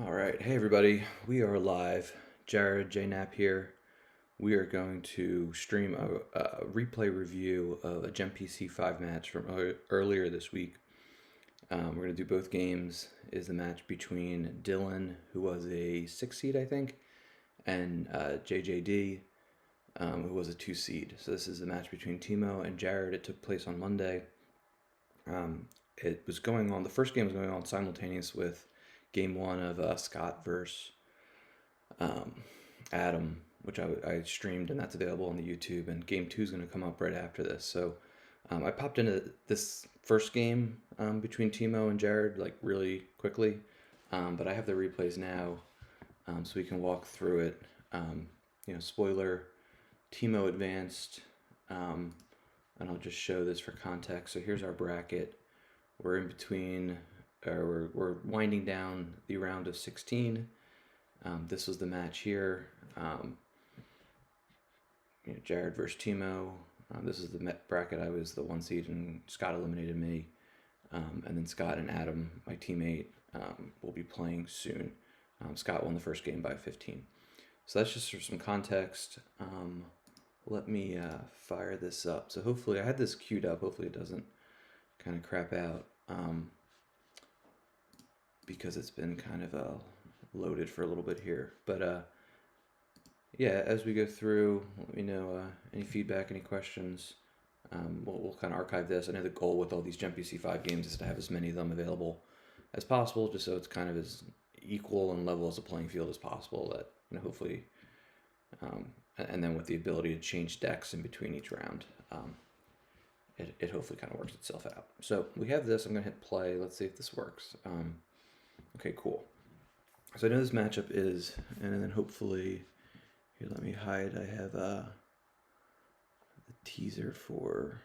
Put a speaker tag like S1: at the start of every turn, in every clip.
S1: All right. Hey, everybody. We are live. Jared J Knapp here. We are going to stream a replay review of a GEMPC 5 match from earlier this week. We're going to do both games. Is the match between Dillen, who was a 6 seed, I think, and jayjaydee, who was a 2 seed. So this is the match between Timo and Jared. It took place on Monday. It was going on, the first game was going on simultaneous with game one of Scott versus Adam, which I streamed, and that's available on the YouTube. And game two is going to come up right after this. So I popped into this first game between Timo and Jared like really quickly, but I have the replays now, so we can walk through it. Spoiler: Timo advanced, and I'll just show this for context. So here's our bracket. We're in between, or we're winding down the round of 16. This was the match here. Jared versus Timo. This is the bracket. I was the 1 seed, and Scott eliminated me. And then Scott and Adam, my teammate, will be playing soon. Scott won the first game by 15. So that's just for some context. Let me fire this up. So hopefully, I had this queued up. Hopefully it doesn't kind of crap out, because it's been kind of loaded for a little bit here. But yeah, as we go through, let me know any feedback, any questions. We'll kind of archive this. I know the goal with all these GEMPC 5 games is to have as many of them available as possible, just so it's kind of as equal and level as a playing field as possible. That hopefully, and then with the ability to change decks in between each round. It hopefully kind of works itself out. So we have this. I'm going to hit play. Let's see if this works. Okay, cool. So I know this matchup is, and then hopefully, here, let me hide. I have the teaser for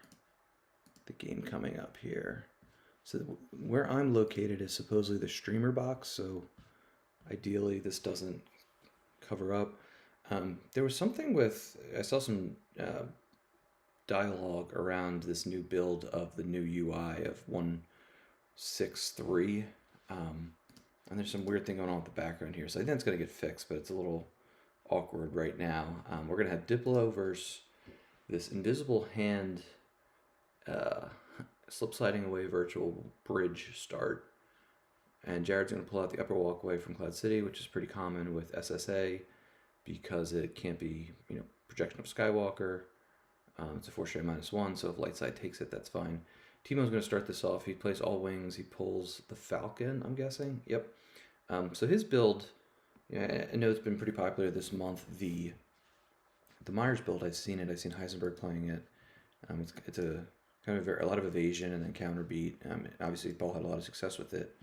S1: the game coming up here. So where I'm located is supposedly the streamer box. So ideally, this doesn't cover up. There was something with, I saw some dialogue around this new build of the new UI of 1.6.3, and there's some weird thing going on with the background here, so I think it's going to get fixed, but it's a little awkward right now. We're going to have Diplo versus this invisible hand slip sliding away virtual bridge start, and Jared's going to pull out the upper walkway from Cloud City, which is pretty common with SSA because it can't be projection of Skywalker. It's a 4-straight -1, so if Lightside takes it, that's fine. Timo's going to start this off. He plays all wings. He pulls the Falcon, I'm guessing. Yep. So his build, I know it's been pretty popular this month. The Myers build, I've seen it. I've seen Heisenberg playing it. It's a kind of a lot of evasion and then counter beat. Obviously, Paul had a lot of success with it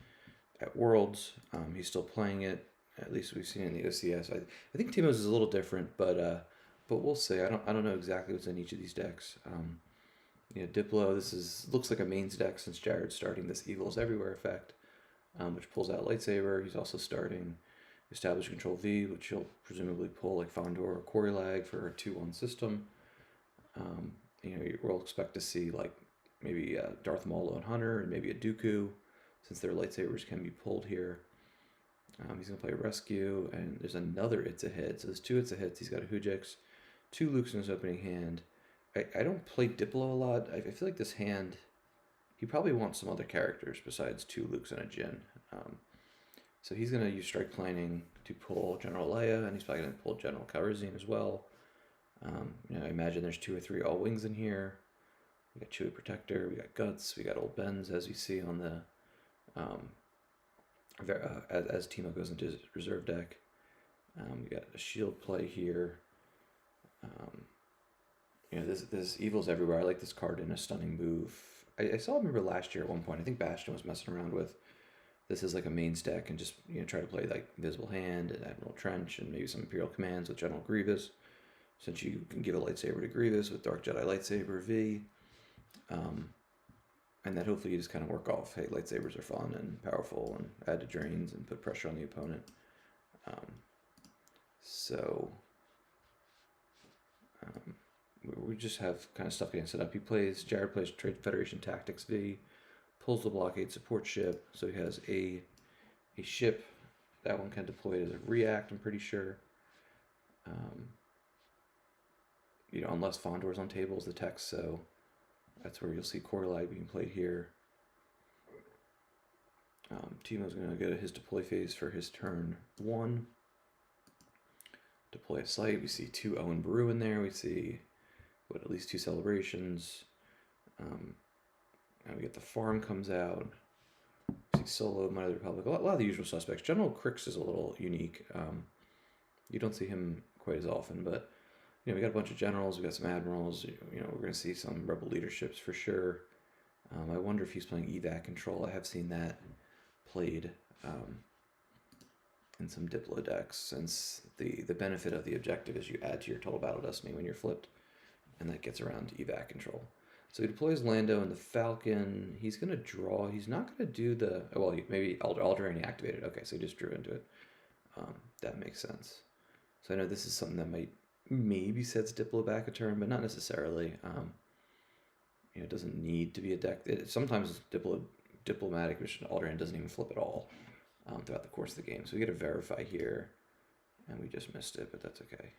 S1: at Worlds. He's still playing it. At least we've seen it in the OCS. I think Timo's is a little different, but we'll see. I don't know exactly what's in each of these decks. Diplo, looks like a mains deck since Jared's starting this Eagles Everywhere effect, which pulls out Lightsaber. He's also starting Establish Control V, which he'll presumably pull like Fondor or Coriolag for a 2-1 system. We'll expect to see like maybe Darth Maul and Hunter and maybe a Dooku, since their lightsabers can be pulled here. He's going to play Rescue, and there's another It's a Hit. So there's 2 It's a Hits. He's got a Hujix, 2 Lukes in his opening hand. I don't play Diplo a lot. I feel like this hand, he probably wants some other characters besides 2 Lukes and a Jin. So he's going to use Strike Planning to pull General Leia, and he's probably going to pull General Calrissian as well. I imagine there's 2 or 3 all wings in here. We got Chewie Protector, we got Guts, we got Old Benz, as you see on the as Timo goes into his reserve deck. We got a shield play here. There's Evils Everywhere. I like this card in a stunning move. I saw, remember last year at one point, I think Bastion was messing around with this as like a main deck and just try to play like Invisible Hand and Admiral Trench and maybe some Imperial Commands with General Grievous, since you can give a lightsaber to Grievous with Dark Jedi Lightsaber V. And that hopefully you just kind of work off, hey, lightsabers are fun and powerful, and add to drains and put pressure on the opponent. We just have kind of stuff getting set up. Jared plays Trade Federation Tactics V, pulls the blockade support ship, so he has a ship That one can deploy as a react, I'm pretty sure. You know, unless Fondor's on tables, the text, so that's where you'll see core lag being played here. Timo's going to go to his deploy phase for his turn 1. Deploy a site. We see 2 Owen Brew in there. We see, what, at least 2 celebrations. And we get the farm comes out. We see Solo, Might of the Republic. A lot of the usual suspects. General Crix is a little unique. You don't see him quite as often, but you know, we got a bunch of generals. We got some admirals. You know, we're going to see some rebel leaderships for sure. I wonder if he's playing evac control. I have seen that played in some Diplo decks, since the benefit of the objective is you add to your total battle destiny when you're flipped, and that gets around to evac control. So he deploys Lando and the Falcon. He's going to draw. He's not going to do the... Well, maybe Alderaan he activated. Okay, so he just drew into it. That makes sense. So I know this is something that might maybe sets Diplo back a turn, but not necessarily. You know, it doesn't need to be a deck. Sometimes Diplomatic Mission Alderaan doesn't even flip at all throughout the course of the game. So we get to verify here, and we just missed it, but that's okay.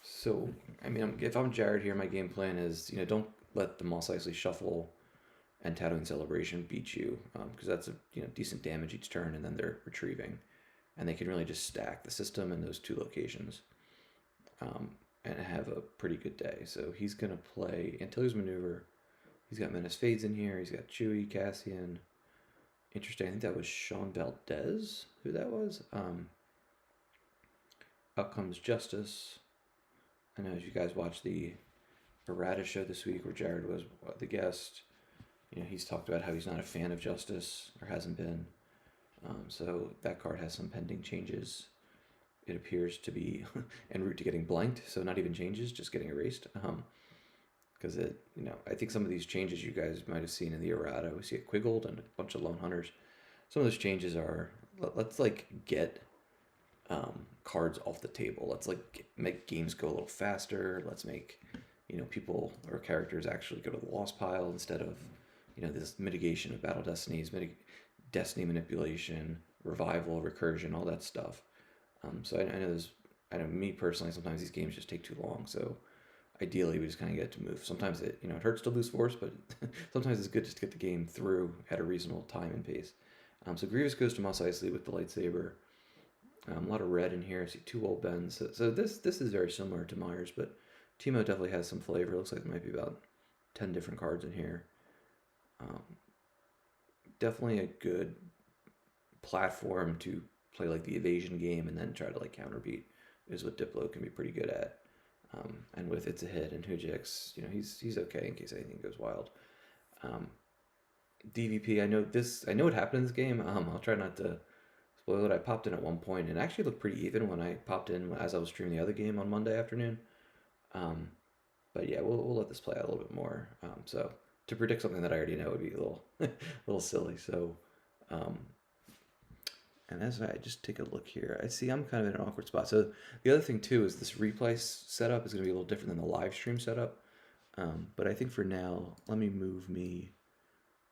S1: So, I mean, if I'm Jared here, my game plan is, you know, don't let the Mos Eisley Shuffle and Tatooine Celebration beat you, because that's a decent damage each turn, and then they're retrieving, and they can really just stack the system in those 2 locations, and have a pretty good day. So he's gonna play Antilles Maneuver. He's got Menace Fades in here. He's got Chewie, Cassian. Interesting. I think that was Sean Valdez, who that was. Out comes Justice. I know as you guys watched the Errata show this week, where Jared was the guest, you know, he's talked about how he's not a fan of Justice, or hasn't been. So that card has some pending changes. It appears to be en route to getting blanked, so not even changes, just getting erased. Because it, you know, I think some of these changes you guys might have seen in the errata. We see it Quiggled and a bunch of Lone Hunters. Some of those changes are, let's like get cards off the table. Let's like make games go a little faster. Let's make, you know, people or characters actually go to the lost pile instead of, you know, this mitigation of battle destinies, destiny manipulation, revival, recursion, all that stuff. So I know me personally, sometimes these games just take too long. So ideally, we just kind of get to move. Sometimes it hurts to lose force, but sometimes it's good just to get the game through at a reasonable time and pace. So Grievous goes to Mos Eisley with the lightsaber. A lot of red in here. I see 2 old bends. So this is very similar to Myers, but Timo definitely has some flavor. It looks like there might be about 10 different cards in here. Definitely a good platform to play like the evasion game and then try to like counterbeat is what Diplo can be pretty good at. And with It's a Hit and Hujix, you know, he's okay in case anything goes wild. DVP, I know what happened in this game. I'll try not to spoil it. I popped in at one point and it actually looked pretty even when I popped in as I was streaming the other game on Monday afternoon. But yeah, we'll let this play out a little bit more. So to predict something that I already know would be a little silly. So, and as I just take a look here, I see I'm kind of in an awkward spot. So the other thing too is this replay setup is going to be a little different than the live stream setup. But I think for now, let me move me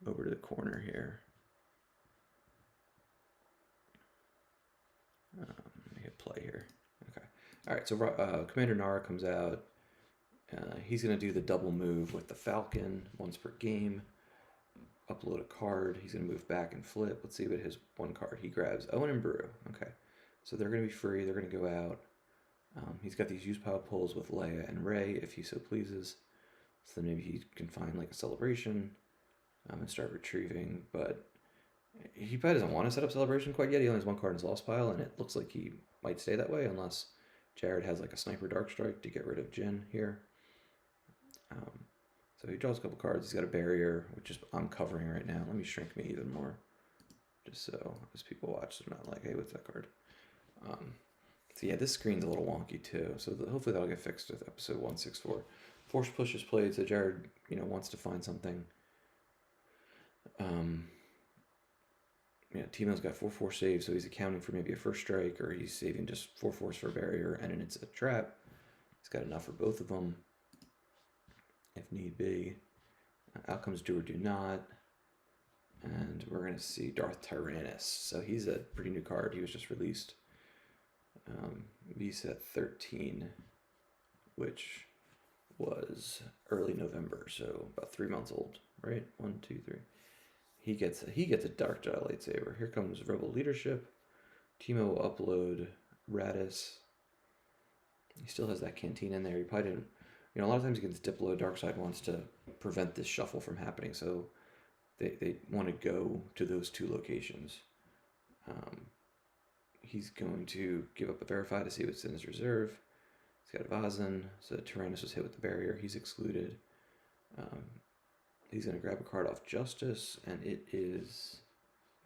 S1: over to the corner here. Let me hit play here. Okay. All right. So Commander Nara comes out. He's going to do the double move with the Falcon once per game. Upload a card. He's going to move back and flip. Let's see what his one card he grabs. Owen and Brew. Okay. So they're going to be free. They're going to go out. He's got these use pile pulls with Leia and Rey if he so pleases. So then maybe he can find like a celebration and start retrieving. But he probably doesn't want to set up celebration quite yet. He only has one card in his lost pile, and it looks like he might stay that way unless Jared has like a sniper dark strike to get rid of Jin here. So he draws a couple cards. He's got a barrier, which is I'm covering right now. Let me shrink me even more, just so as people watch, they're not like, hey, what's that card? So yeah, this screen's a little wonky too. So hopefully that'll get fixed with episode 164. Force push is played, so Jared, wants to find something. Timo's got 4/4 saves, so he's accounting for maybe a first strike, or he's saving just 4/4 for a barrier, and then it's a trap. He's got enough for both of them, if need be. Outcomes do or do not. And we're going to see Darth Tyrannus. So he's a pretty new card. He was just released. VSET 13, which was early November, so about 3 months old, right? 1, 2, 3. He gets a Dark Jedi lightsaber. Here comes Rebel Leadership. Timo will upload Radis. He still has that canteen in there. He probably didn't. A lot of times against Diplo, Darkseid wants to prevent this shuffle from happening, so they want to go to those 2 locations. He's going to give up a Verify to see what's in his reserve. He's got Vazan, so Tyrannus was hit with the barrier. He's excluded. He's going to grab a card off Justice, and it is,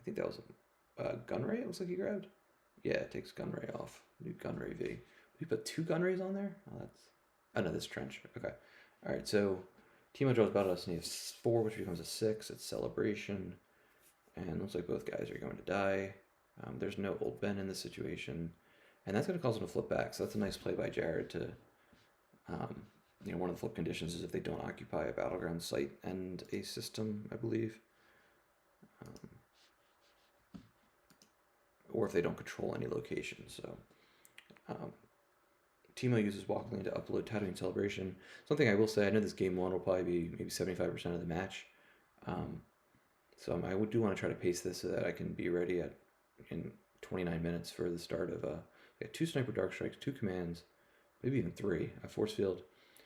S1: I think that was a Gunray, it looks like he grabbed. Yeah, it takes Gunray off. New Gunray V. We put 2 Gunrays on there? Oh, no, this Trench. Okay. All right, so Timo draws Battle Destiny of 4, which becomes a 6. It's Celebration. And looks like both guys are going to die. There's no Old Ben in this situation. And that's going to cause him to flip back. So that's a nice play by Jared to, one of the flip conditions is if they don't occupy a battleground site and a system, I believe. Or if they don't control any location. So Timo uses Walkling to upload Tatooine Celebration. Something I will say, I know this game 1 will probably be maybe 75% of the match. So I do want to try to pace this so that I can be ready in 29 minutes for the start of I got 2 Sniper Dark Strikes, 2 commands, maybe even 3, a Force Field.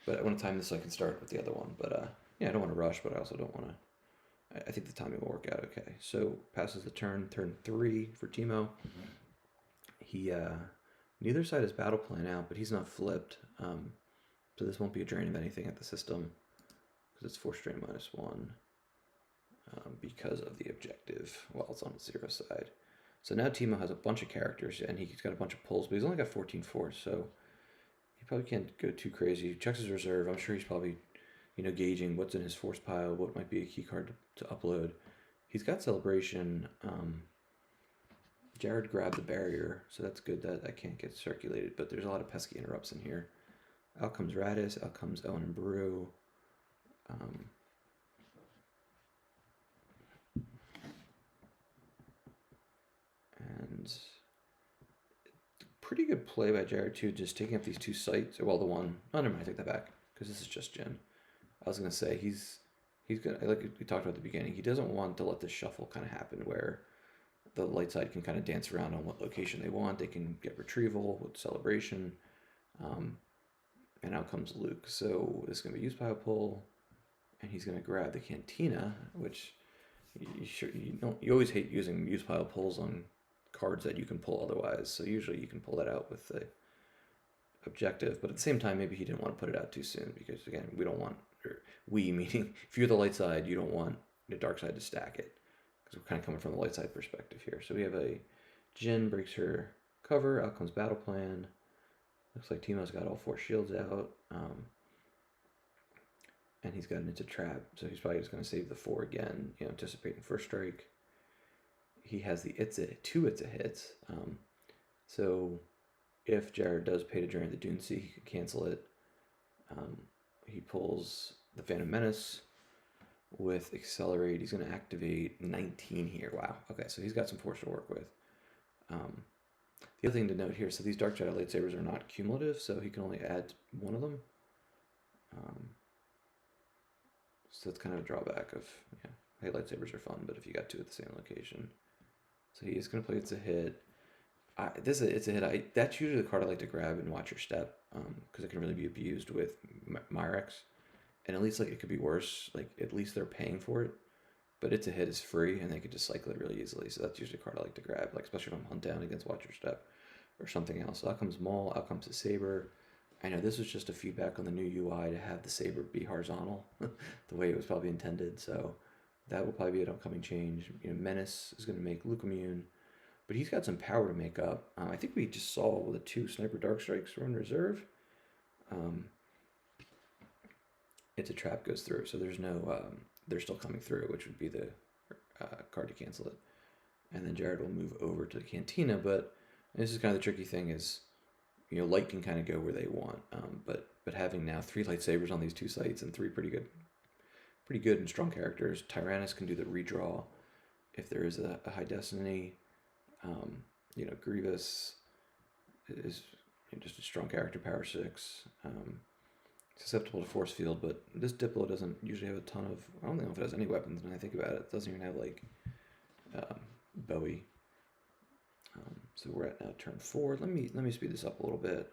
S1: But I want to time this so I can start with the other one. But yeah, I don't want to rush, but I also don't want to. I think the timing will work out okay. So passes the turn 3 for Timo. He neither side has battle plan out, but he's not flipped. So this won't be a drain of anything at the system because it's Force Drain -1 because of the objective while it's on the 0 side. So now Timo has a bunch of characters and he's got a bunch of pulls, but he's only got 14 force, so he probably can't go too crazy. He checks his reserve. I'm sure he's probably, gauging what's in his force pile, what might be a key card to upload. He's got Celebration. Jared grabbed the barrier, so that's good that that can't get circulated, but there's a lot of pesky interrupts in here. Out comes Radis, out comes Owen and Brew. And pretty good play by Jared too, just taking up these 2 sites. Well, the one, oh, never mind, I take that back because this is just Jin. I was gonna say he's gonna, like we talked about at the beginning, he doesn't want to let this shuffle kind of happen where the light side can kind of dance around on what location they want. They can get retrieval with Celebration, and out comes Luke. So this is gonna be use pile pull, and he's gonna grab the Cantina, which you always hate using use pile pulls on cards that you can pull otherwise. So usually you can pull that out with the objective, but at the same time, maybe he didn't want to put it out too soon because again, we don't want, or we meaning if you're the light side, you don't want the dark side to stack it because we're kind of coming from the light side perspective here. So we have a Jin breaks her cover, out comes battle plan. Looks like Timo's got all 4 shields out, and he's got an It's a Trap, so he's probably just going to save the 4 again, anticipating first strike. He has the 2 It's a hits, so if Jared does pay to join the Dune Sea, he can cancel it. He pulls the Phantom Menace with Accelerate. He's going to activate 19 here. Wow. Okay, so he's got some force to work with. The other thing to note here, so these Dark Jedi lightsabers are not cumulative, so he can only add 1 of them. So that's kind of a drawback of, hey, lightsabers are fun, but if you got 2 at the same location. So he is going to play It's a Hit. It's a hit. That's usually the card I like to grab and watch your step, because it can really be abused with Myrex, and at least like it could be worse. Like at least they're paying for it, but It's a Hit is free and they could just cycle it really easily. So that's usually a card I like to grab, like especially if I'm hunt down against Watch Your Step or something else. So out comes Maul, out comes the Saber. I know this was just a feedback on the new UI to have the Saber be horizontal, the way it was probably intended. So that will probably be an upcoming change. Menace is going to make Luke immune. But he's got some power to make up. I think we just saw the 2 Sniper Dark Strikes were in reserve. It's a Trap goes through, so there's no, they're still coming through, which would be the card to cancel it. And then Jared will move over to the Cantina, but this is kind of the tricky thing is, light can kind of go where they want. But having now 3 lightsabers on these 2 sites and 3 pretty good and strong characters, Tyrannus can do the redraw. if there is a high destiny, Grievous is just a strong character, power 6, susceptible to force field, but this Diplo doesn't usually have a ton of, I don't know if it has any weapons when I think about it. It doesn't even have like Bowie. So we're at now turn 4. Let me speed this up a little bit.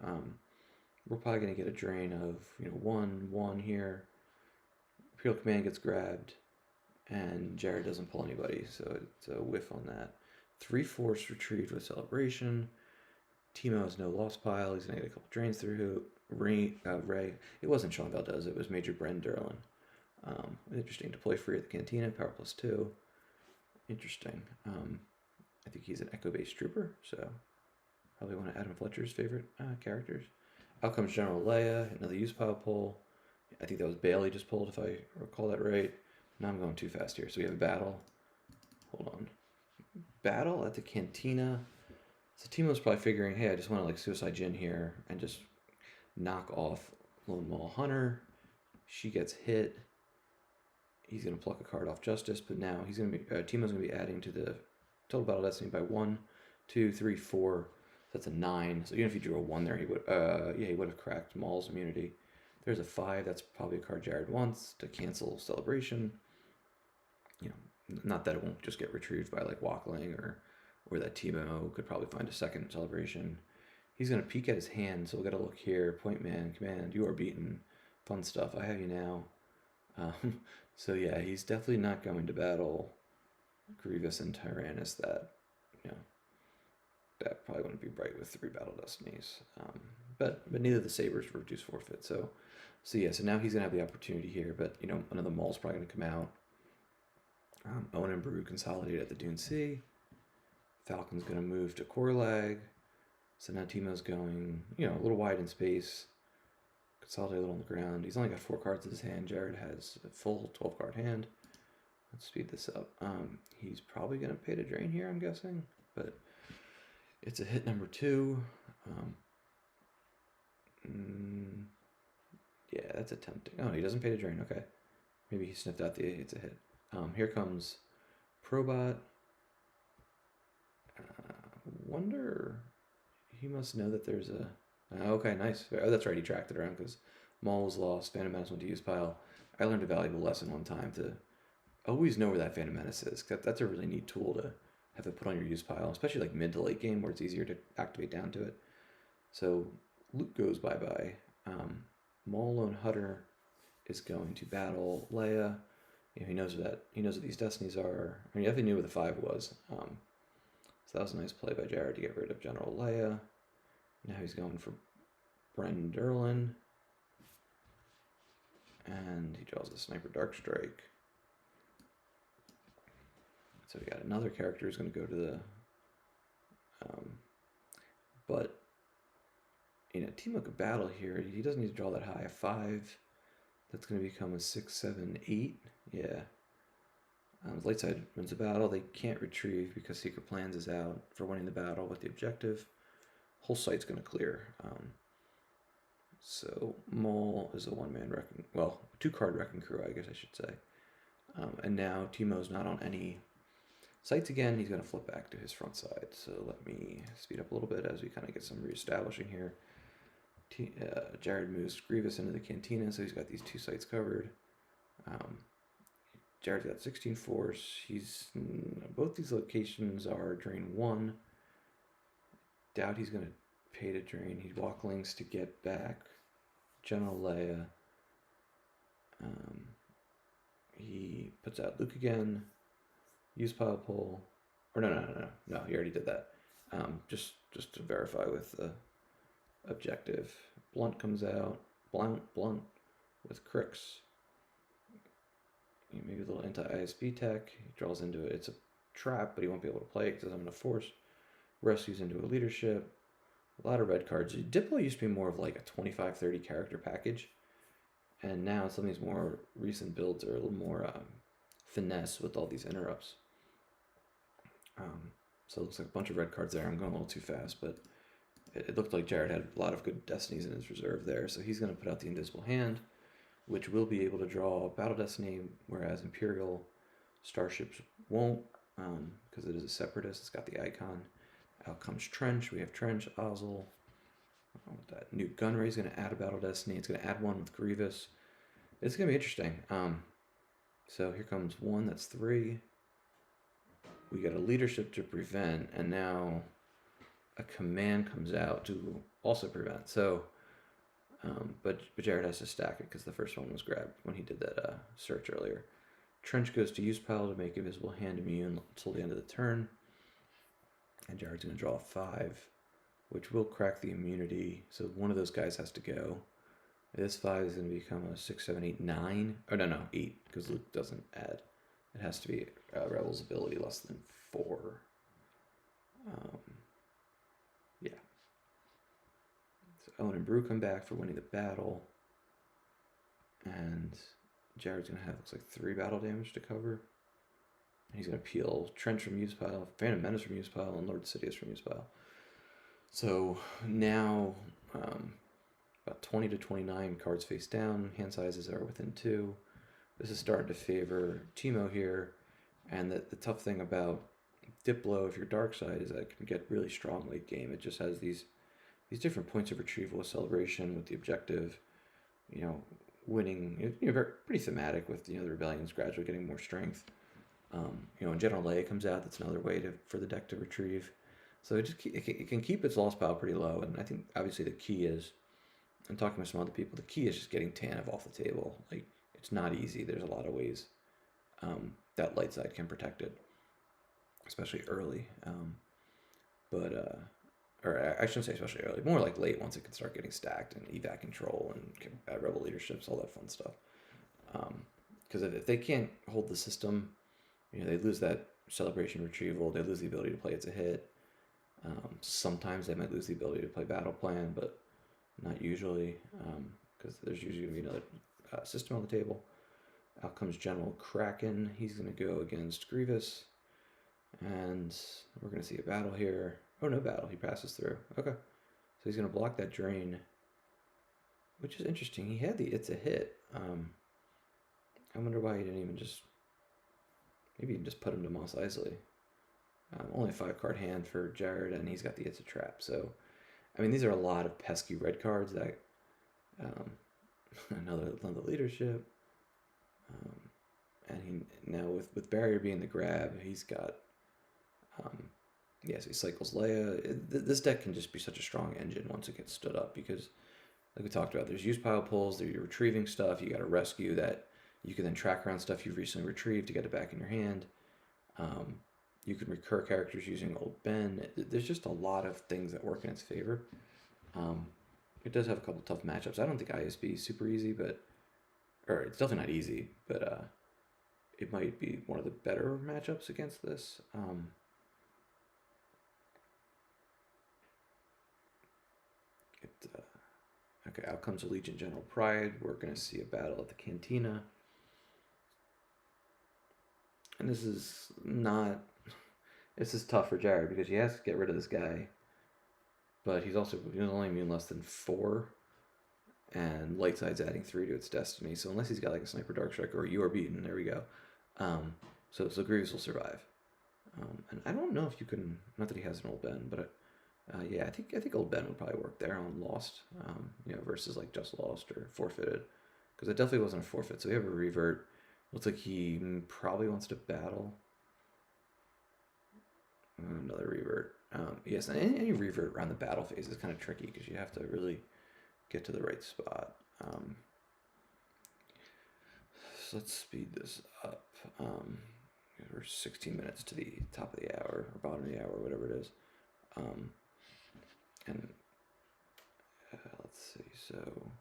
S1: We're probably going to get a drain of 1 here. Imperial Command gets grabbed, and Jared doesn't pull anybody, so it's a whiff on that. 3 force retrieved with Celebration. Timo has no lost pile. He's going to get a couple drains through. Ray. It wasn't Sean Valdez. It was Major Bren Derlin. Interesting. Deploy free at the Cantina. Power +2. Interesting. I think he's an Echo-based trooper, so probably one of Adam Fletcher's favorite characters. Out comes General Leia. Another use pile pull. I think that was Bailey just pulled, if I recall that right. Now I'm going too fast here. So we have a battle. Hold on. Battle at the Cantina. So Timo's probably figuring, hey, I just want to like Suicide Jin here and just knock off Lone Mall Hunter. She gets hit. He's going to pluck a card off Justice, but now he's going to be Timo's going to be adding to the total battle destiny by 1, 2, 3, 4. So that's a 9. So even if he drew a 1 there, he would he would have cracked Maul's immunity. There's a 5. That's probably a card Jared wants to cancel Celebration. Not that it won't just get retrieved by like Walkling or that Timo could probably find a second Celebration. He's going to peek at his hand, so we'll get a look here. Point man, command, you are beaten. Fun stuff. I have you now. So yeah, he's definitely not going to battle Grievous and Tyrannus. That probably wouldn't be bright with 3 battle destinies. But neither of the sabers reduce forfeit. So now he's gonna have the opportunity here. But another Maul's probably gonna come out. Owen and Brew consolidate at the Dune Sea. Falcon's gonna move to Korlag. So now Timo's going a little wide in space. Consolidate a little on the ground. He's only got 4 cards in his hand. Jared has a full 12-card hand. Let's speed this up. He's probably going to pay to drain here, I'm guessing. But it's a hit number 2. Yeah, that's a tempting. Oh, he doesn't pay to drain. Okay. Maybe he sniffed out it's a hit. Here comes Probot. Wonder... He must know that there's a... okay, nice. Oh, that's right. He tracked it around because Maul was lost. Phantom Menace went to use pile. I learned a valuable lesson one time to always know where that Phantom Menace is. That's a really neat tool to have it put on your use pile, especially like mid to late game where it's easier to activate down to it. So Luke goes bye-bye. Maul Lone Hutter is going to battle Leia. He knows what these destinies are. I mean, he definitely knew where the 5 was. So that was a nice play by Jared to get rid of General Leia. Now he's going for Bren Derlin. And he draws a Sniper Dark Strike. So we got another character who's going to go to the... but, Timo could battle here. He doesn't need to draw that high. A 5. That's going to become a 6, 7, 8. Yeah. Light side wins the battle. They can't retrieve because Secret Plans is out for winning the battle with the objective. Whole site's going to clear. So Maul is a 1-man wrecking, 2-card wrecking crew, I guess I should say. And now Timo's not on any sites again. He's going to flip back to his front side. So let me speed up a little bit as we kind of get some reestablishing here. Jared moves Grievous into the Cantina, so he's got these 2 sites covered. Jared's got 16 force. Both these locations are drain 1. Doubt he's going to pay to drain. He'd walk links to get back General Leia. He puts out Luke again. Use pile pull. Or no, he already did that. Just to verify with the objective. Blunt comes out. Blunt with Crix. Maybe a little anti-ISB tech. He draws into it. It's a trap, but he won't be able to play it because doesn't have enough force. Rescues into a leadership. A lot of red cards. Diplo used to be more of like a 25-30 character package. And now some of these more recent builds are a little more finesse with all these interrupts. So it looks like a bunch of red cards there. I'm going a little too fast, but it looked like Jared had a lot of good destinies in his reserve there. So he's going to put out the Invisible Hand, which will be able to draw Battle Destiny, whereas Imperial starships won't. because it is a separatist. It's got the icon. Out comes Trench. We have Trench, Ozzel. That new Gunray is going to add a Battle Destiny. It's going to add one with Grievous. It's going to be interesting. So here comes one. That's 3. We got a leadership to prevent, and now a command comes out to also prevent. So, but Jared has to stack it because the first one was grabbed when he did that search earlier. Trench goes to use pile to make invisible hand immune until the end of the turn. And Jared's going to draw 5, which will crack the immunity. So one of those guys has to go. This 5 is going to become a 6, 7, 8, 9. Oh, no, 8, because Luke doesn't add. It has to be Rebel's ability less than 4. Yeah. So Owen and Brew come back for winning the battle. And Jared's going to have, looks like 3 battle damage to cover. He's going to peel Trench from use pile, Phantom Menace from use pile, and Lord Sidious from use pile. So now about 20 to 29 cards face down. Hand sizes are within 2. This is starting to favor Teemo here. And the tough thing about Diplo, if you're dark side, is that it can get really strong late game. It just has these different points of retrieval with celebration, with the objective, winning. Pretty thematic with the rebellions gradually getting more strength. When General Leia comes out, that's another way for the deck to retrieve. So it can keep its loss pile pretty low. And I think obviously the key is, I'm talking with some other people, the key is just getting Tanev off the table. Like, it's not easy. There's a lot of ways that light side can protect it, especially early. Or I shouldn't say especially early, more like late, once it can start getting stacked and evac control and rebel leaderships, all that fun stuff. Because if they can't hold the system, they lose that celebration retrieval. They lose the ability to play It's a Hit. Sometimes they might lose the ability to play battle plan, but not usually, because there's usually going to be another system on the table. Out comes General Kraken. He's going to go against Grievous, and we're going to see a battle here. Oh, no battle. He passes through. Okay, so he's going to block that drain, which is interesting. He had the It's a Hit. I wonder why he didn't even maybe just put him to Mos Eisley. Only a 5-card hand for Jared, and he's got the It's a Trap. So, I mean, these are a lot of pesky red cards that another leadership. And he now with Barrier being the grab, he's got so he cycles Leia. This deck can just be such a strong engine once it gets stood up, because like we talked about, there's use pile pulls, you're retrieving stuff, you got to rescue that. You can then track around stuff you've recently retrieved to get it back in your hand. You can recur characters using Old Ben. There's just a lot of things that work in its favor. It does have a couple tough matchups. I don't think ISB is super easy, or it's definitely not easy, but it might be one of the better matchups against this. Okay, out comes Allegiant General Pride. We're going to see a battle at the Cantina. And this is tough for Jared, because he has to get rid of this guy. But he's only immune less than 4. And light side's adding 3 to its destiny. So unless he's got like a Sniper Dark Strike or You Are Beaten, there we go. So Grievous will survive. And I don't know if you can, not that he has an Old Ben, but yeah, I think Old Ben would probably work there on Lost, versus like Just Lost or Forfeited, because it definitely wasn't a forfeit. So we have a revert. Looks like he probably wants to battle. Another revert. Yes, and any revert around the battle phase is kind of tricky, because you have to really get to the right spot. So let's speed this up. We're 16 minutes to the top of the hour, or bottom of the hour, whatever it is. And let's see, so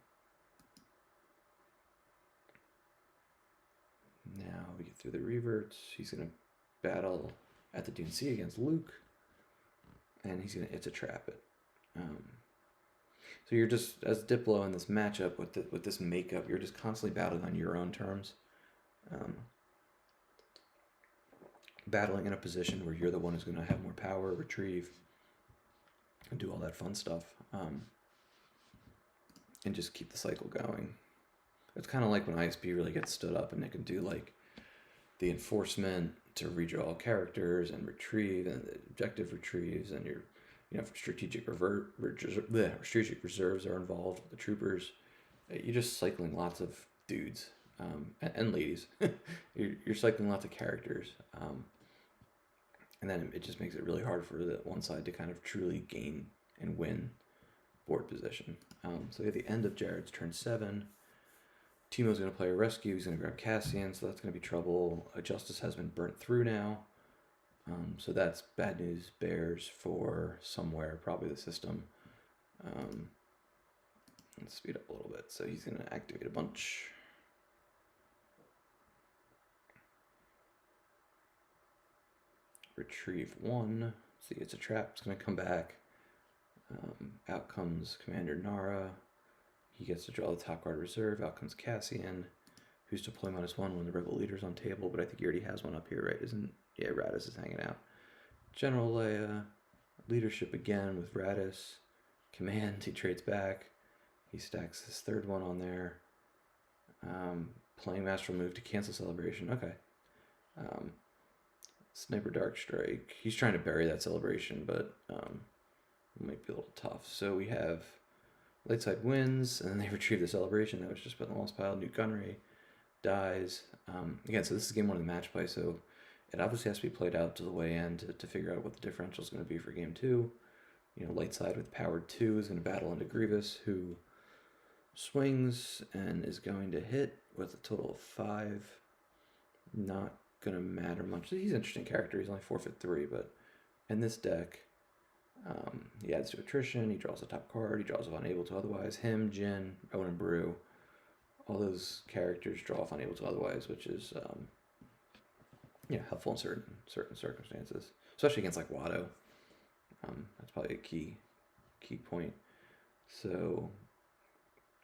S1: now we get through the reverts. He's going to battle at the Dune Sea against Luke, and he's going to It's a Trap it. So you're just, as Diplo in this matchup with this makeup, you're just constantly battling on your own terms. Battling in a position where you're the one who's going to have more power, retrieve, and do all that fun stuff, and just keep the cycle going. It's kind of like when ISB really gets stood up, and they can do like the enforcement to redraw characters and retrieve, and the objective retrieves, and your strategic reserves are involved with the troopers. You're just cycling lots of dudes and ladies. you're cycling lots of characters, and then it just makes it really hard for the one side to kind of truly gain and win board position. So at the end of Jared's turn 7, Timo's going to play a rescue. He's going to grab Cassian, so that's going to be trouble. A Justice has been burnt through now. So that's bad news bears for somewhere, probably the system. Let's speed up a little bit. So he's going to activate a bunch. Retrieve 1. See, it's a trap. It's going to come back. Out comes Commander Nara. He gets to draw the top card reserve. Out comes Cassian, who's deploy -1 when the rebel leader's on table, but I think he already has one up here, right? Yeah, Radis is hanging out. General Leia, leadership again with Radis. Command, he trades back. He stacks his third one on there. Playing Master Move to cancel celebration. Okay. Sniper Dark Strike. He's trying to bury that celebration, but it might be a little tough. So we have Light Side wins, and then they retrieve the celebration that was just put in the lost pile. New Gunray dies. Again, so this is game 1 of the match play, so it obviously has to be played out to the way end to figure out what the differential is going to be for game 2. Light Side with powered 2 is going to battle into Grievous, who swings and is going to hit with a total of 5. Not going to matter much. He's an interesting character. He's only 4'3", but in this deck, he adds to attrition. He draws a top card. He draws off unable to otherwise. Him, Jin, Owen, and Brew. All those characters draw off unable to otherwise, which is helpful in certain circumstances, especially against like Watto. That's probably a key point. So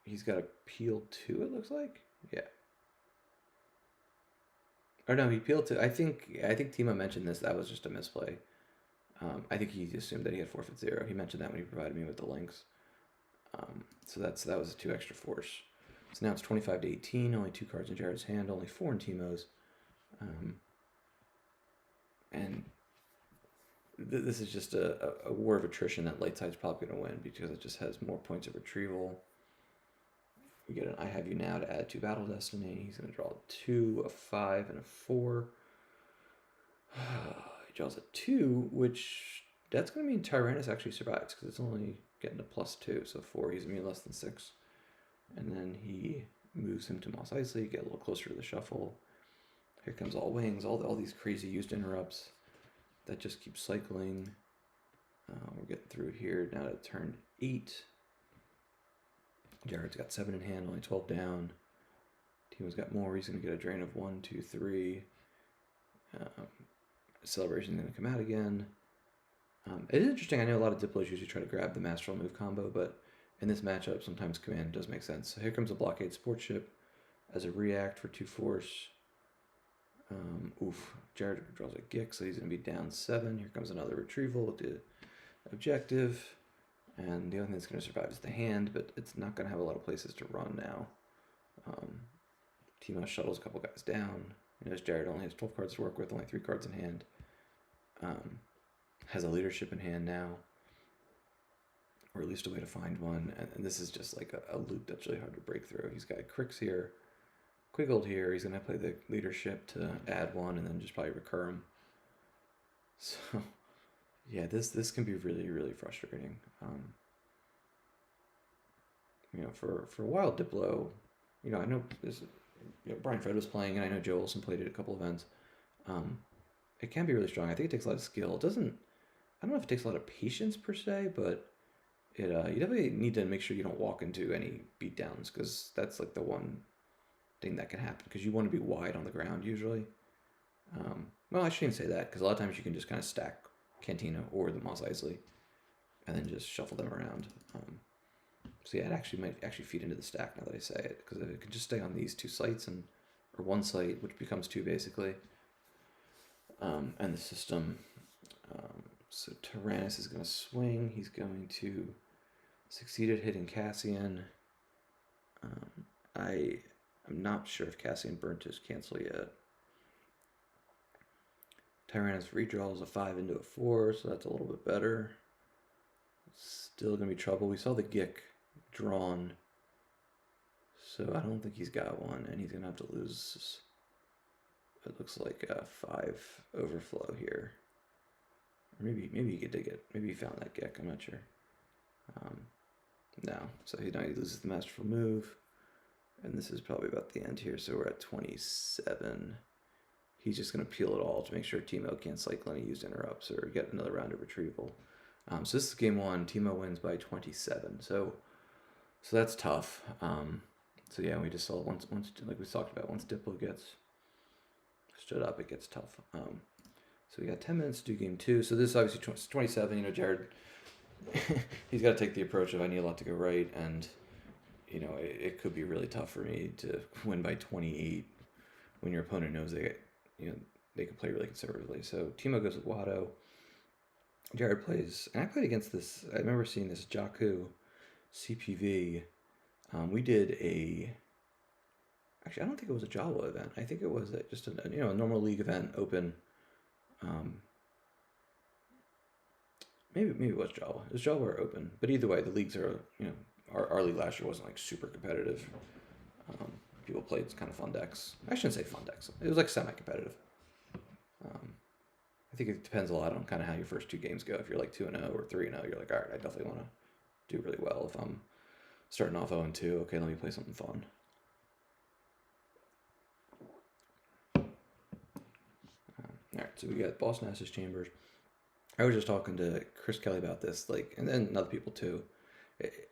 S1: he's got a peel 2. It looks like, yeah. Or no, he peeled 2. I think Timo mentioned this. That was just a misplay. I think he assumed that he had forfeit 0. He mentioned that when he provided me with the links. So that was a 2 extra force. So now it's 25-18. Only 2 cards in Jared's hand. Only 4 in Timo's. And this is just a war of attrition that Light Side's probably going to win because it just has more points of retrieval. We get an I Have You Now to add to Battle Destiny. He's going to draw 2, a 5, and a 4. He draws a 2, which that's going to mean Tyrannus actually survives because it's only getting a +2, so 4. He's immune less than 6. And then he moves him to Mos Eisley, get a little closer to the shuffle. Here comes All Wings, all these crazy used interrupts that just keep cycling. We're getting through here now to turn 8. Jared's got 7 in hand, only 12 down. Timo's got more. He's going to get a drain of 1, 2, 3. Celebration's going to come out again. It is interesting. I know a lot of Diplos usually try to grab the Master Move combo, but in this matchup, sometimes Command does make sense. So here comes a Blockade Sports Ship as a react for 2 force. Jared draws a Gix, so he's going to be down 7. Here comes another retrieval with the objective. And the only thing that's going to survive is the hand, but it's not going to have a lot of places to run now. Timo shuttles a couple guys down. Notice Jared only has 12 cards to work with, only 3 cards in hand. Has a leadership in hand now, or at least a way to find one. And this is just like a loop that's really hard to break through. He's got Crix here, Quiggled here. He's going to play the leadership to add 1 and then just probably recur him. So, yeah, this can be really, really frustrating. For a while, Diplo, I know this. Brian Fred was playing, and I know Joe Olsen played it a couple events. It can be really strong. I think it takes a lot of skill. It doesn't. I don't know if it takes a lot of patience per se, but it you definitely need to make sure you don't walk into any beatdowns because that's like the one thing that can happen because you want to be wide on the ground usually. Well, I shouldn't say that because a lot of times you can just kind of stack Cantina or the Mos Eisley and then just shuffle them around. So yeah, it might feed into the stack now that I say it because if it could just stay on these 2 sites or 1 site, which becomes 2 basically, and the system. So Tyrannus is going to swing. He's going to succeed at hitting Cassian. I'm not sure if Cassian burnt his cancel yet. Tyrannus redraws a 5 into a 4, so that's a little bit better. Still going to be trouble. We saw the Gick drawn, so I don't think he's got one, and he's going to have to lose. It looks like a 5 overflow here. Or maybe he could dig it. Maybe he found that Gick. I'm not sure. No, so now he loses the masterful move, and this is probably about the end here. So we're at 27. He's just going to peel it all to make sure Timo can't cycle any used interrupts or get another round of retrieval. So this is game 1. Timo wins by 27. So that's tough. So yeah, we just saw once like we talked about, once Diplo gets stood up, it gets tough. So we got 10 minutes to do game 2. So this is obviously 27. You know, Jared, he's got to take the approach of I need a lot to go right, and you know it could be really tough for me to win by 28 when your opponent knows they can play really conservatively. So Timo goes with Watto. Jared plays, and I played against this. I remember seeing this Jakku CPV. We did actually I don't think it was a Jawa event. I think it was just a normal league event, open. Maybe it was Jawa. It was Jawa or open. But either way, the leagues are our league last year wasn't like super competitive. People played kind of fun decks. I shouldn't say fun decks. It was like semi-competitive. I think it depends a lot on kind of how your first 2 games go. If you're like 2-0 or 3-0, you're like, all right, I definitely want to do really well. If I'm starting off 0-2, okay, let me play something fun. All right, so we got Boss Nass's Chambers. I was just talking to Chris Kelly about this, and then other people too.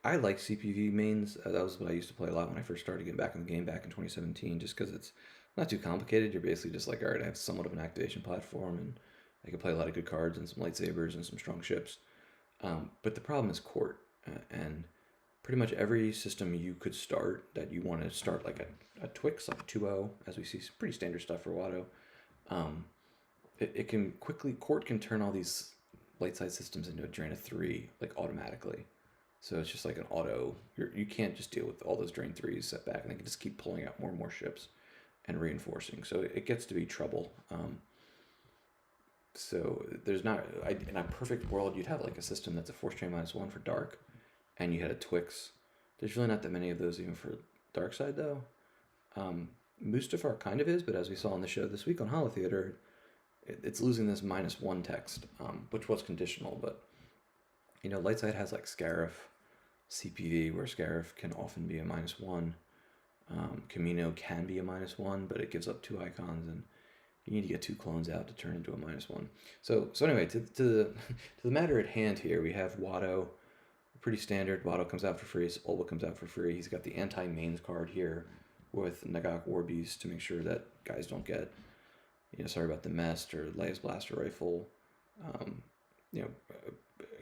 S1: I like CPV mains. That was what I used to play a lot when I first started getting back in the game back in 2017, just because it's not too complicated. You're basically just like, all right, I have somewhat of an activation platform, and I can play a lot of good cards and some lightsabers and some strong ships. But the problem is court, and pretty much every system you could start that you want to start like a Twix, like a 2-0, as we see, pretty standard stuff for Watto. It can quickly, court can turn all these light side systems into a drain of 3 like automatically. So it's just like an auto. You can't just deal with all those drain 3s set back, and they can just keep pulling out more and more ships and reinforcing. So it gets to be trouble. So there's not, in a perfect world, you'd have like a system that's a force train -1 for dark, and you had a Twix. There's really not that many of those even for dark side though. Mustafar kind of is, but as we saw on the show this week on Holo Theater, it's losing this -1 text, which was conditional, but light side has like Scarif CPV, where Scarif can often be a -1. Camino can be a -1, but it gives up 2 icons, and you need to get 2 clones out to turn into a -1. So anyway, to the matter at hand here, we have Watto, pretty standard. Watto comes out for free. Olba comes out for free. He's got the anti-mains card here with Nagak Warbeast to make sure that guys don't get, sorry about the Mest or Leia's Blaster Rifle.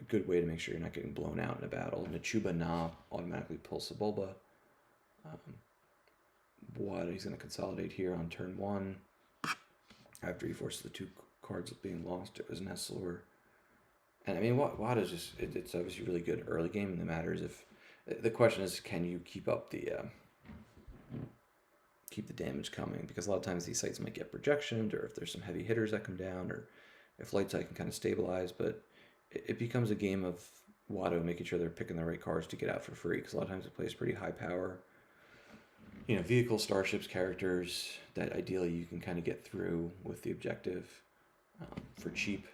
S1: A good way to make sure you're not getting blown out in a battle. Nachuba Na automatically pulls Sebulba. Watto, he's going to consolidate here on turn 1 after he forces the 2 cards being lost to his Nestlor. And I mean, Watto's just, it's obviously really good early game, and the matter is the question is, can you keep up keep the damage coming? Because a lot of times these sites might get projectioned, or if there's some heavy hitters that come down, or if light side can kind of stabilize, but it becomes a game of Watto making sure they're picking the right cards to get out for free, because a lot of times it plays pretty high power, vehicles, starships, characters that ideally you can kind of get through with the objective for cheap,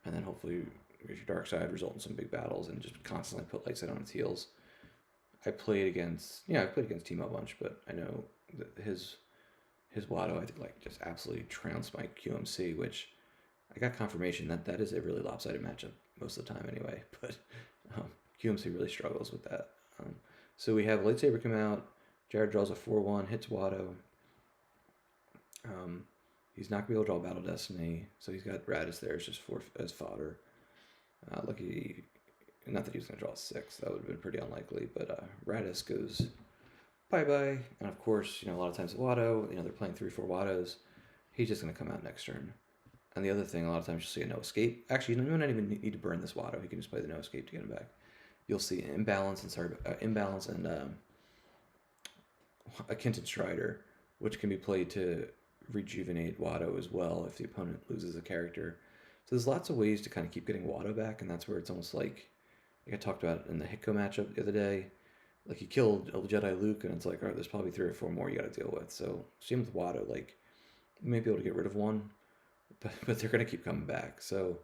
S1: and then hopefully if your dark side result in some big battles and just constantly put light side on its heels. I played against Timo a bunch, but I know that his Watto, I think, just absolutely trounced my QMC, which I got confirmation that is a really lopsided matchup most of the time anyway, but QMC really struggles with that. So we have Lightsaber come out. Jared draws a 4-1, hits Watto. He's not going to be able to draw Battle Destiny, so he's got Radis there as fodder. Lucky, not that he was going to draw a 6, that would have been pretty unlikely, but Radis goes bye-bye. And of course, a lot of times Watto, they're playing 3-4 Wattos. He's just going to come out next turn. And the other thing, a lot of times you'll see a no escape. Actually, you don't even need to burn this Watto. He can just play the no escape to get him back. You'll see Imbalance and a Kinted Strider, which can be played to rejuvenate Watto as well if the opponent loses a character. So there's lots of ways to kind of keep getting Watto back, and that's where it's almost like I talked about in the Hitko matchup the other day. Like, you killed a Jedi Luke, and it's like, all right, there's probably 3 or 4 more you got to deal with. So same with Watto, like, you may be able to get rid of one, but they're going to keep coming back. So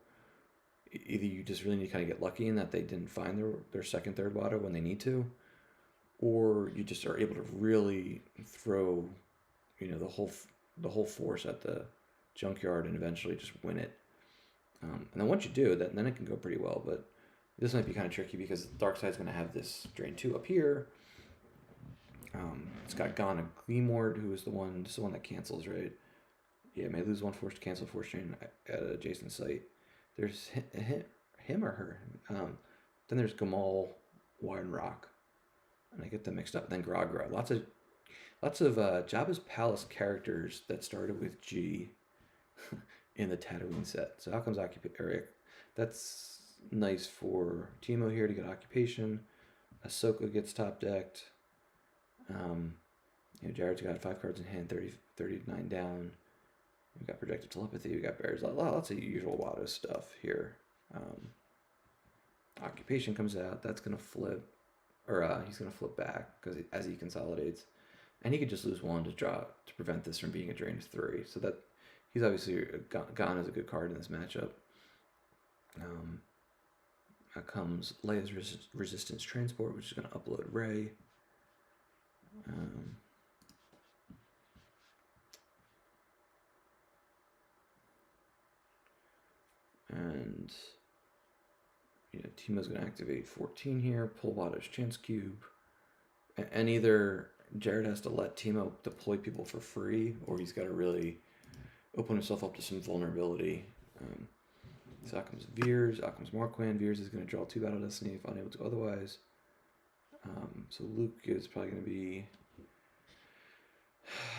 S1: either you just really need to kind of get lucky in that they didn't find their second, third Watto when they need to, or you just are able to really throw, the whole force at the junkyard and eventually just win it. And then once you do, then it can go pretty well. But this might be kind of tricky because Darkside's going to have this Drain 2 up here. It's got Ghana Gleamward, who is the one that cancels, right? Yeah, may lose 1 force to cancel force drain at an adjacent site. There's him or her. Then there's Gamal, Warren Rock. And I get them mixed up. And then Grogra. Lots of Jabba's Palace characters that started with G in the Tatooine set. So out comes Eric. That's nice for Teemo here to get occupation. Ahsoka gets top decked. Jared's got 5 cards in hand, 39 down. We've got projected telepathy. We got bears. Lots of usual Watto stuff here. Occupation comes out. That's gonna flip, or he's gonna flip back because as he consolidates, and he could just lose 1 to draw to prevent this from being a drain 3. So that he's obviously gone as a good card in this matchup. Comes Leia's Resistance Transport, which is going to upload Rey. And Teemo's going to activate 14 here, pull Watto's Chance Cube. And either Jared has to let Teemo deploy people for free, or he's got to really open himself up to some vulnerability. So out comes Veers, out comes Marquand. Veers is going to draw 2 Battle Destiny if unable to otherwise. So Luke is probably going to be...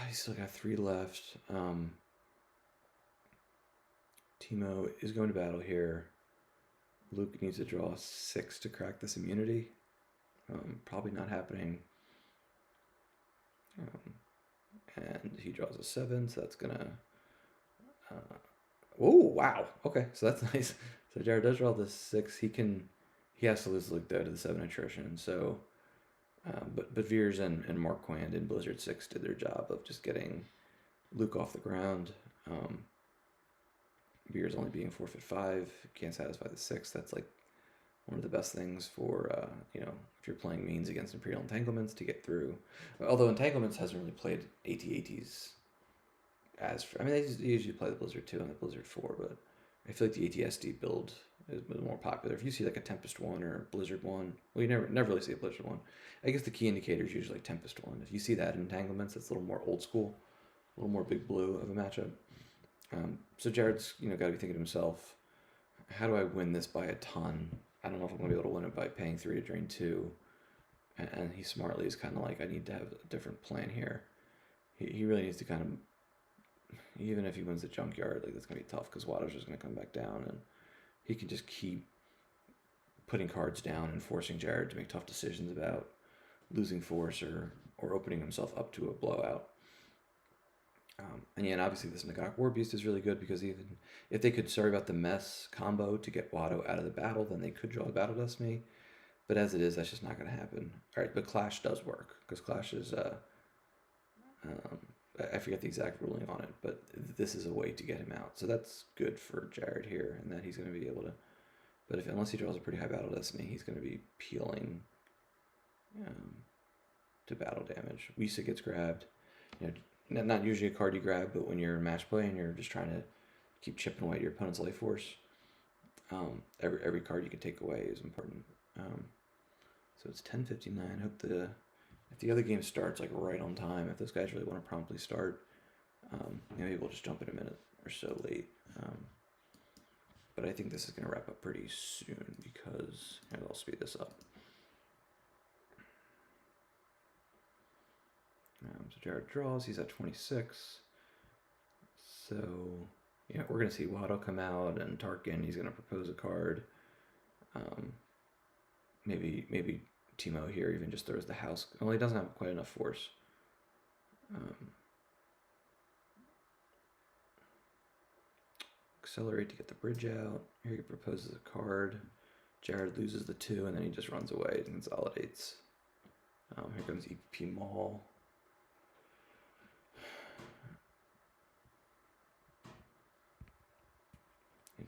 S1: He's still got 3 left. Teemo is going to battle here. Luke needs to draw 6 to crack this immunity. Probably not happening. And he draws a 7, so that's going to... oh, wow. Okay, so that's nice. So Jared does draw the 6. He has to lose Luke, though, to the 7 attrition. So, but Veers and Marquand in Blizzard 6 did their job of just getting Luke off the ground. Veers only being 4/5, can't satisfy the 6. That's like one of the best things for, if you're playing means against Imperial Entanglements to get through. Although Entanglements hasn't really played AT-ATs they usually play the Blizzard 2 and the Blizzard 4, but I feel like the ATSD build is more popular. If you see like a Tempest 1 or Blizzard 1, well, you never really see a Blizzard 1. I guess the key indicator is usually like Tempest 1. If you see that in Entanglements, it's a little more old school, a little more big blue of a matchup. So Jared's got to be thinking to himself, how do I win this by a ton? I don't know if I'm going to be able to win it by paying 3 to drain 2. And he smartly is kind of like, I need to have a different plan here. He really needs to kind of, even if he wins the junkyard, like, that's going to be tough because Watto's just going to come back down, and he can just keep putting cards down and forcing Jared to make tough decisions about losing force or opening himself up to a blowout. And obviously this Nagak Warbeast is really good because even if they could Sorry About the Mess combo to get Watto out of the battle, then they could draw a Battle Destiny. But as it is, that's just not going to happen. All right, but Clash does work because Clash is... I forget the exact ruling on it, but this is a way to get him out. So that's good for Jared here, and that he's going to be able to... But unless he draws a pretty high Battle Destiny, he's going to be peeling to battle damage. Wisa gets grabbed. Not usually a card you grab, but when you're in match play and you're just trying to keep chipping away at your opponent's life force, every card you can take away is important. So it's 10:59. I hope if the other game starts like right on time, if those guys really want to promptly start, maybe we'll just jump in a minute or so late. But I think this is going to wrap up pretty soon because I'll speed this up. So Jared draws, he's at 26. So, we're going to see Watto come out and Tarkin, he's going to propose a card. Maybe Teemo here even just throws the house. Well, he doesn't have quite enough force. accelerate to get the bridge out. Here he proposes a card. Jared loses the 2, and then he just runs away and consolidates. Here comes EPP Mall.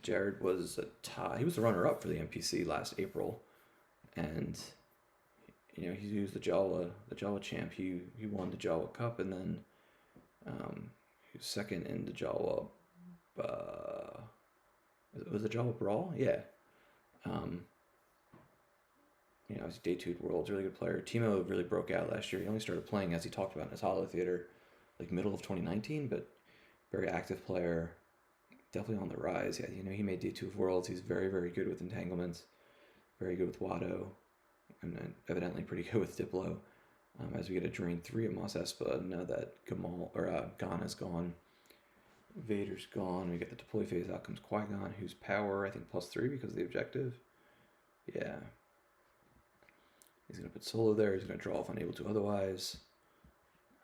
S1: Jared was a tie. He was the runner-up for the NPC last April, and you know, he used the Jawa champ. He won the Jawa Cup, and then he was second in the Jawa. Was it Jawa Brawl? Yeah. You know, he's day 2 Worlds, really good player. Timo really broke out last year. He only started playing, as he talked about in his Holo Theater, like middle of 2019, but very active player, definitely on the rise. Yeah, you know, he made day 2 of Worlds. He's very, very good with entanglements, very good with Watto, and then evidently pretty good with Diplo. As we get a Drain 3 at Mos Espa, now that Gon is gone, Vader's gone, we get the deploy phase, out comes Qui-Gon, who's power, I think, +3 because of the objective. Yeah. He's going to put Solo there. He's going to draw if unable to otherwise.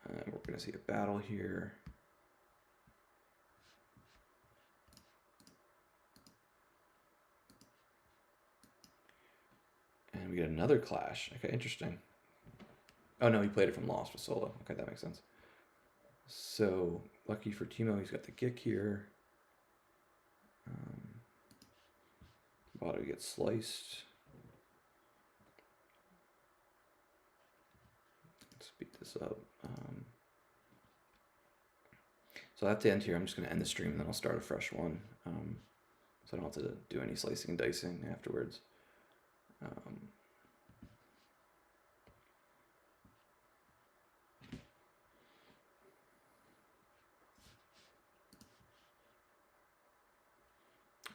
S1: We're going to see a battle here. And we get another clash. Okay, interesting. Oh, no, he played it from Lost with Solo. Okay, that makes sense. So, lucky for Timo, he's got the Gik here. Watto gets sliced. Speed this up. So at the end here, I'm just going to end the stream and then I'll start a fresh one. So I don't have to do any slicing and dicing afterwards.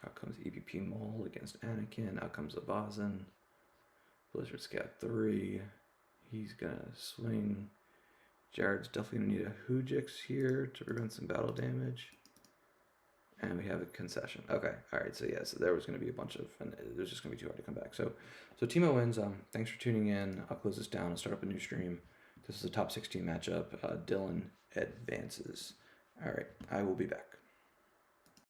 S1: Out comes EPP Maul against Anakin. Out comes Abazin. Blizzard Scout 3. He's gonna swing. Jared's definitely gonna need a Hoojix here to prevent some battle damage. And we have a concession. Okay, alright, so yeah, so there was gonna be a bunch of, and it was just gonna be too hard to come back. So Timo wins. Thanks for tuning in. I'll close this down and start up a new stream. This is a top 16 matchup. Dillen advances. Alright, I will be back.